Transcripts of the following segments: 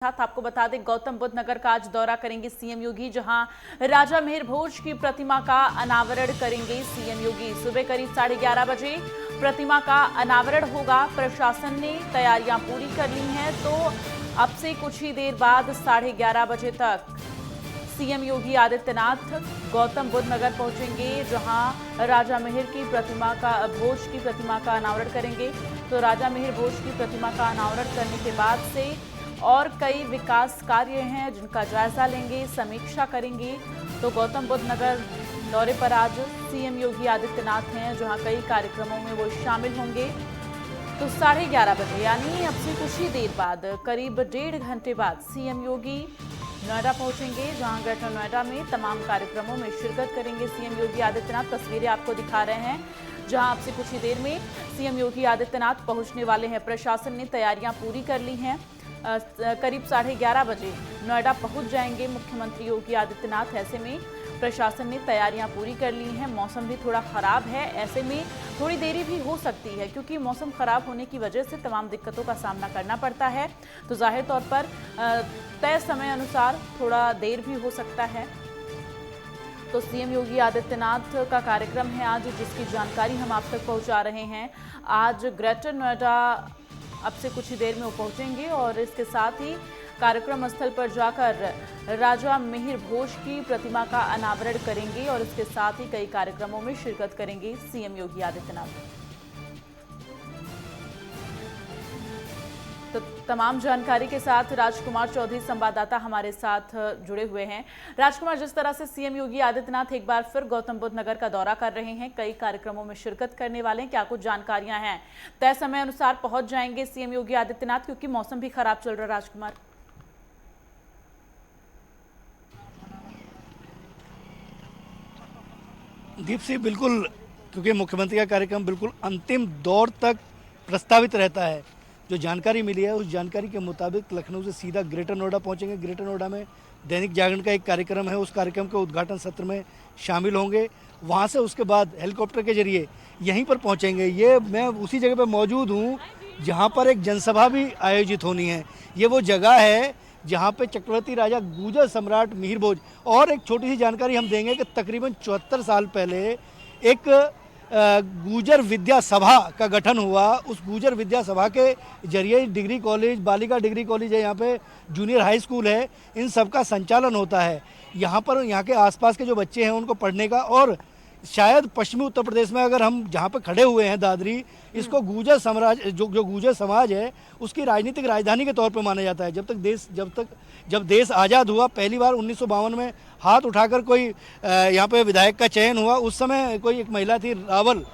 साथ आपको बता दें गौतम बुद्ध नगर का आज दौरा करेंगे सीएम योगी, जहां राजा मिहिर भोज की प्रतिमा का अनावरण करेंगे सीएम योगी। सुबह करीब 11:30 बजे प्रतिमा का अनावरण होगा। प्रशासन ने तैयारियां पूरी कर ली हैं, तो अब से कुछ ही देर बाद 11:30 बजे तक सीएम योगी आदित्यनाथ गौतम बुद्ध नगर पहुंचेंगे, जहां राजा मिहिर की प्रतिमा का भोज की प्रतिमा का अनावरण करेंगे। तो राजा मिहिर भोज की प्रतिमा का अनावरण करने के बाद से और कई विकास कार्य हैं जिनका जायजा लेंगे, समीक्षा करेंगे। तो गौतम बुद्ध नगर दौरे पर आज सीएम योगी आदित्यनाथ हैं, जहां कई कार्यक्रमों में वो शामिल होंगे। तो 11:30 बजे यानी अब से कुछ ही देर बाद, करीब 1.5 घंटे बाद सीएम योगी नोएडा पहुंचेंगे, जहां ग्रेटर नोएडा में तमाम कार्यक्रमों में शिरकत करेंगे सीएम योगी आदित्यनाथ। तस्वीरें आपको दिखा रहे हैं, जहां अब से कुछ ही देर में सीएम योगी आदित्यनाथ पहुंचने वाले हैं। प्रशासन ने तैयारियां पूरी कर ली हैं। करीब 11:30 बजे नोएडा पहुंच जाएंगे मुख्यमंत्री योगी आदित्यनाथ। ऐसे में प्रशासन ने तैयारियां पूरी कर ली हैं। मौसम भी थोड़ा ख़राब है, ऐसे में थोड़ी देरी भी हो सकती है, क्योंकि मौसम ख़राब होने की वजह से तमाम दिक्कतों का सामना करना पड़ता है। तो जाहिर तौर पर तय समय अनुसार थोड़ा देर भी हो सकता है। तो सीएम योगी आदित्यनाथ का कार्यक्रम है आज, जिसकी जानकारी हम आप तक पहुँचा रहे हैं। आज ग्रेटर नोएडा अब से कुछ ही देर में वो पहुंचेंगे और इसके साथ ही कार्यक्रम स्थल पर जाकर राजा मिहिर भोज की प्रतिमा का अनावरण करेंगे और इसके साथ ही कई कार्यक्रमों में शिरकत करेंगे सीएम योगी आदित्यनाथ। तो तमाम जानकारी के साथ राजकुमार चौधरी संवाददाता हमारे साथ जुड़े हुए हैं। राजकुमार, जिस तरह से सीएम योगी आदित्यनाथ एक बार फिर गौतम बुद्ध नगर का दौरा कर रहे हैं, कई कार्यक्रमों में शिरकत करने वाले हैं, क्या कुछ जानकारियां हैं? तय समय अनुसार पहुंच जाएंगे सीएम योगी आदित्यनाथ, क्योंकि मौसम भी खराब चल रहा है। राजकुमार, दीप सिंह, बिल्कुल, क्योंकि मुख्यमंत्री का कार्यक्रम बिल्कुल अंतिम दौर तक प्रस्तावित रहता है। जो जानकारी मिली है उस जानकारी के मुताबिक लखनऊ से सीधा ग्रेटर नोएडा पहुंचेंगे। ग्रेटर नोएडा में दैनिक जागरण का एक कार्यक्रम है, उस कार्यक्रम के उद्घाटन सत्र में शामिल होंगे। वहां से उसके बाद हेलीकॉप्टर के जरिए यहीं पर पहुंचेंगे। ये मैं उसी जगह पर मौजूद हूं जहां पर एक जनसभा भी आयोजित होनी है। ये वो जगह है जहां पे चक्रवर्ती राजा गुर्जर सम्राट मिहिर भोज, और एक छोटी सी जानकारी हम देंगे कि तकरीबन 74 साल पहले एक गुर्जर विद्या सभा का गठन हुआ। उस गुर्जर विद्या सभा के जरिए डिग्री कॉलेज, बालिका डिग्री कॉलेज है, यहाँ पे जूनियर हाई स्कूल है, इन सब का संचालन होता है। यहाँ पर यहाँ के आसपास के जो बच्चे हैं उनको पढ़ने का, और शायद पश्चिमी उत्तर प्रदेश में अगर हम जहाँ पे खड़े हुए हैं दादरी, इसको गुर्जर साम्राज्य जो गुर्जर समाज है उसकी राजनीतिक राजधानी के तौर पे माना जाता है। जब देश आज़ाद हुआ, पहली बार 1952 में हाथ उठाकर कोई यहाँ पे विधायक का चयन हुआ। उस समय कोई एक महिला थी रावल,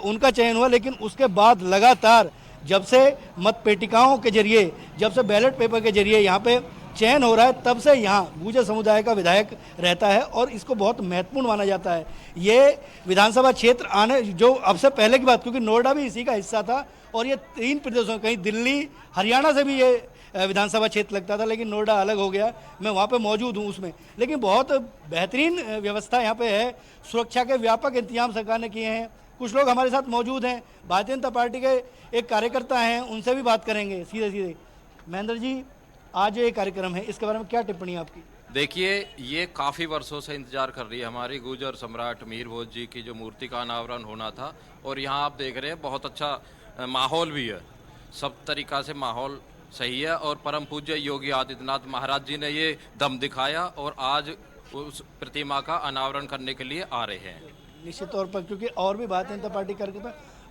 उनका चयन हुआ। लेकिन उसके बाद लगातार जब से मत पेटिकाओं के जरिए, जब से बैलेट पेपर के जरिए यहाँ पे चयन हो रहा है, तब से यहाँ गुर्जर समुदाय का विधायक रहता है और इसको बहुत महत्वपूर्ण माना जाता है। ये विधानसभा क्षेत्र आने जो अब से पहले की बात, क्योंकि नोएडा भी इसी का हिस्सा था और ये 3 प्रदेशों, कहीं दिल्ली हरियाणा से भी ये विधानसभा क्षेत्र लगता था, लेकिन नोएडा अलग हो गया। मैं वहाँ पे मौजूद हूँ उसमें, लेकिन बहुत बेहतरीन व्यवस्था यहाँ पे है। सुरक्षा के व्यापक इंतजाम सरकार ने किए हैं। कुछ लोग हमारे साथ मौजूद हैं, भारतीय जनता पार्टी के एक कार्यकर्ता हैं, उनसे भी बात करेंगे सीधे। महेंद्र जी, आज ये कार्यक्रम है, इसके बारे में क्या टिप्पणी आपकी? देखिए, ये काफ़ी वर्षों से इंतजार कर रही है हमारी गुर्जर सम्राट मिहिर भोज जी की जो मूर्ति का अनावरण होना था, और यहाँ आप देख रहे हैं बहुत अच्छा माहौल भी है, सब तरीक़ा से माहौल सही है। और परम पूज्य योगी आदित्यनाथ महाराज जी ने ये दम दिखाया और आज उस प्रतिमा का अनावरण करने के लिए आ रहे हैं। निश्चित तौर पर, क्योंकि और भी भारतीय जनता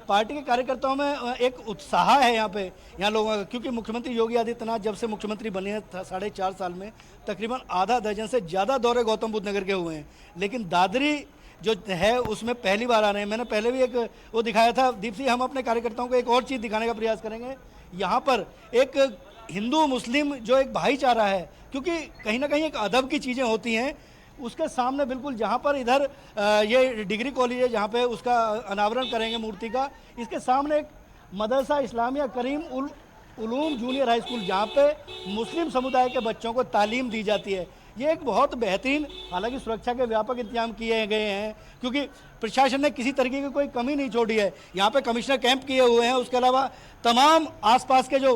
पार्टी के कार्यकर्ताओं में एक उत्साह है यहाँ लोगों का, क्योंकि मुख्यमंत्री योगी आदित्यनाथ जब से मुख्यमंत्री बने हैं 4.5 साल में तकरीबन आधा दर्जन से ज़्यादा दौरे गौतम बुद्ध नगर के हुए हैं, लेकिन दादरी जो है उसमें पहली बार आ रहे हैं। मैंने पहले भी एक वो दिखाया था। दीप सिंह, हम अपने कार्यकर्ताओं को एक और चीज़ दिखाने का प्रयास करेंगे। यहाँ पर एक हिंदू मुस्लिम जो एक भाईचारा है, क्योंकि कहीं ना कहीं एक अदब की चीज़ें होती हैं, उसके सामने बिल्कुल जहाँ पर इधर ये डिग्री कॉलेज है जहाँ पे उसका अनावरण करेंगे मूर्ति का, इसके सामने एक मदरसा इस्लामिया करीम उल उलूम जूनियर हाई स्कूल, जहाँ पे मुस्लिम समुदाय के बच्चों को तालीम दी जाती है। ये एक बहुत बेहतरीन, हालांकि सुरक्षा के व्यापक इंतजाम किए गए हैं क्योंकि प्रशासन ने किसी तरीके की कोई कमी नहीं छोड़ी है। यहाँ पे कमिश्नर कैंप किए हुए हैं, उसके अलावा तमाम आसपास के जो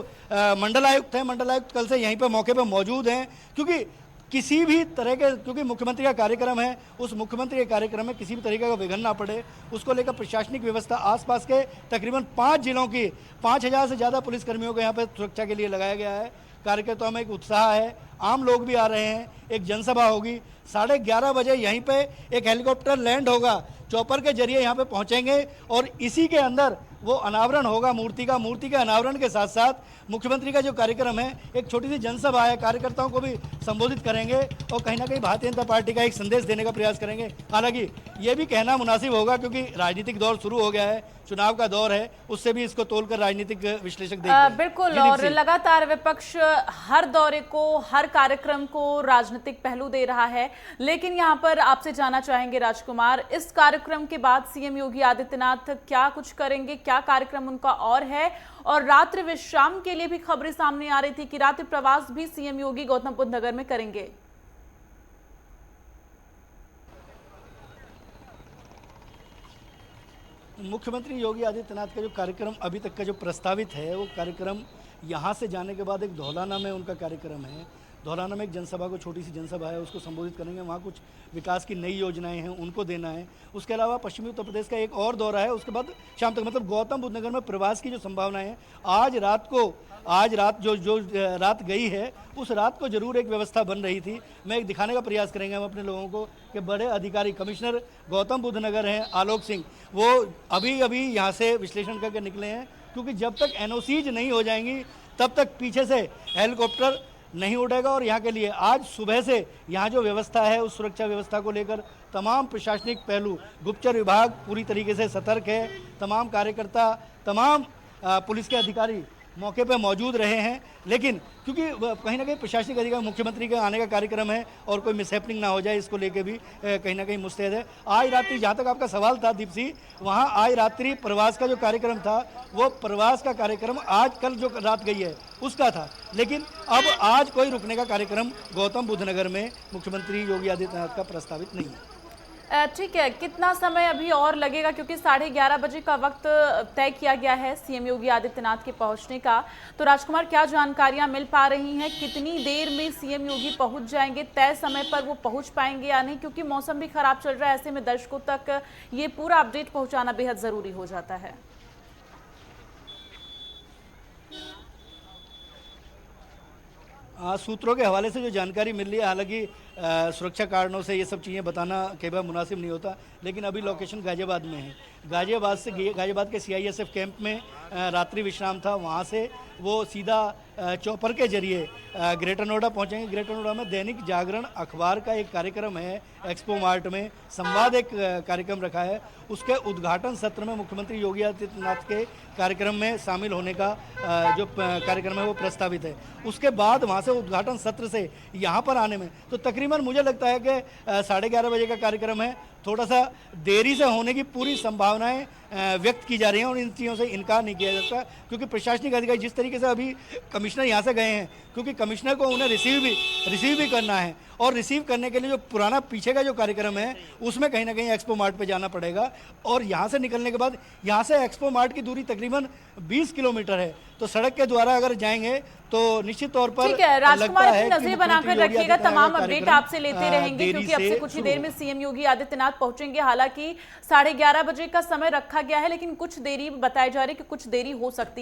मंडल आयुक्त हैं, मंडल आयुक्त कल से यहीं पे मौके पे मौजूद हैं क्योंकि किसी भी तरह के, क्योंकि मुख्यमंत्री का कार्यक्रम है, उस मुख्यमंत्री के कार्यक्रम में किसी भी तरीके का विघ्न ना पड़े, उसको लेकर प्रशासनिक व्यवस्था आसपास के तकरीबन 5 जिलों की 5000 से ज़्यादा पुलिसकर्मियों को यहाँ पर सुरक्षा के लिए लगाया गया है। कार्यकर्ताओं में एक उत्साह है, आम लोग भी आ रहे हैं। एक जनसभा होगी 11:30 बजे, यहीं पे एक हेलीकॉप्टर लैंड होगा, चॉपर के जरिए यहाँ पे पहुँचेंगे और इसी के अंदर वो अनावरण होगा मूर्ति का। मूर्ति के अनावरण के साथ साथ मुख्यमंत्री का जो कार्यक्रम है, एक छोटी सी जनसभा है, कार्यकर्ताओं को भी संबोधित करेंगे और कहीं ना कहीं भारतीय जनता पार्टी का एक संदेश देने का प्रयास करेंगे। हालांकि ये भी कहना मुनासिब होगा क्योंकि राजनीतिक दौर शुरू हो गया है, चुनाव का दौर है, उससे भी इसको तोलकर राजनीतिक विश्लेषक देखेंगे। बिल्कुल, और लगातार विपक्ष हर दौरे को, हर कार्यक्रम को राजनीतिक पहलू दे रहा है, लेकिन यहाँ पर आपसे जानना चाहेंगे राजकुमार, इस कार्यक्रम के बाद सीएम योगी आदित्यनाथ क्या कुछ करेंगे, क्या कार्यक्रम उनका और है? और रात्रि विश्राम के लिए भी खबरें सामने आ रही थी कि रात्रि प्रवास भी सीएम योगी गौतम बुद्ध नगर में करेंगे। मुख्यमंत्री योगी आदित्यनाथ का जो कार्यक्रम अभी तक का जो प्रस्तावित है, वो कार्यक्रम यहाँ से जाने के बाद एक धौलाना में उनका कार्यक्रम है। धौलाना में एक जनसभा को, छोटी सी जनसभा है, उसको संबोधित करेंगे। वहाँ कुछ विकास की नई योजनाएं हैं, उनको देना है। उसके अलावा पश्चिमी उत्तर प्रदेश का एक और दौरा है, उसके बाद शाम तक, मतलब गौतम बुद्ध नगर में प्रवास की जो संभावनाएं हैं, आज रात जो रात गई है, उस रात को जरूर एक व्यवस्था बन रही थी। मैं एक दिखाने का प्रयास करेंगे हम अपने लोगों को कि बड़े अधिकारी, कमिश्नर गौतम बुद्ध नगर हैं आलोक सिंह, वो अभी यहाँ से विश्लेषण करके निकले हैं क्योंकि जब तक एनओसीज नहीं हो जाएंगी तब तक पीछे से हेलीकॉप्टर नहीं उड़ेगा। और यहाँ के लिए आज सुबह से यहाँ जो व्यवस्था है, उस सुरक्षा व्यवस्था को लेकर तमाम प्रशासनिक पहलू, गुप्तचर विभाग पूरी तरीके से सतर्क है। तमाम कार्यकर्ता, तमाम पुलिस के अधिकारी मौके पर मौजूद रहे हैं, लेकिन क्योंकि कहीं ना कहीं प्रशासनिक अधिकारी, मुख्यमंत्री के आने का कार्यक्रम है और कोई मिसहैपनिंग ना हो जाए, इसको लेके भी कहीं ना कहीं मुस्तैद है। आज रात्रि, जहाँ तक आपका सवाल था दीपसी, वहाँ आज रात्रि प्रवास का जो कार्यक्रम था, वो प्रवास का कार्यक्रम आज कल जो रात गई है उसका था, लेकिन अब आज कोई रुकने का कार्यक्रम गौतम बुद्ध नगर में मुख्यमंत्री योगी आदित्यनाथ का प्रस्तावित नहीं है। ठीक है, कितना समय अभी और लगेगा, क्योंकि 11:30 बजे का वक्त तय किया गया है सीएम योगी आदित्यनाथ के पहुंचने का। तो राजकुमार, क्या जानकारियां मिल पा रही हैं, कितनी देर में सीएम योगी पहुंच जाएंगे, तय समय पर वो पहुंच पाएंगे या नहीं? क्योंकि मौसम भी खराब चल रहा है, ऐसे में दर्शकों तक ये पूरा अपडेट पहुंचाना बेहद जरूरी हो जाता है। सूत्रों के हवाले से जो जानकारी मिल रही है, हालांकि सुरक्षा कारणों से ये सब चीज़ें बताना कई बार मुनासिब नहीं होता, लेकिन अभी लोकेशन गाजियाबाद में है। गाजियाबाद के सीआईएसएफ कैंप में रात्रि विश्राम था, वहाँ से वो सीधा चॉपर के जरिए ग्रेटर नोएडा पहुँचेंगे। ग्रेटर नोएडा में दैनिक जागरण अखबार का एक कार्यक्रम है, एक्सपो मार्ट में संवाद एक कार्यक्रम रखा है, उसके उद्घाटन सत्र में मुख्यमंत्री योगी आदित्यनाथ के कार्यक्रम में शामिल होने का जो कार्यक्रम है वो प्रस्तावित है। उसके बाद वहाँ से उद्घाटन सत्र से यहाँ पर आने में तो तकरीबन मुझे लगता है कि 11:30 बजे का कार्यक्रम है। थोड़ा सा देरी से होने की पूरी संभावनाएं व्यक्त की जा रही हैं और इन चीज़ों से इनकार नहीं किया जाता, क्योंकि प्रशासनिक अधिकारी जिस तरीके से अभी कमिश्नर यहाँ से गए हैं, क्योंकि कमिश्नर को उन्हें रिसीव भी करना है और रिसीव करने के लिए जो पुराना पीछे का जो कार्यक्रम है उसमें कहीं ना कहीं एक्सपो मार्ट पे जाना पड़ेगा। और यहाँ से निकलने के बाद, यहाँ से एक्सपो मार्ट की दूरी तकरीबन 20 किलोमीटर है, तो सड़क के द्वारा अगर जाएंगे तो निश्चित तौर पर ठीक है। राजकुमार, अपनी नजर बनाकर रखिएगा, तमाम अपडेट आपसे लेते रहेंगे, क्योंकि अब से कुछ ही देर में सीएम योगी आदित्यनाथ पहुंचेंगे। हालांकि 11:30 बजे का समय रखा गया है, लेकिन कुछ देरी बताई जा रही है कि कुछ देरी हो सकती है।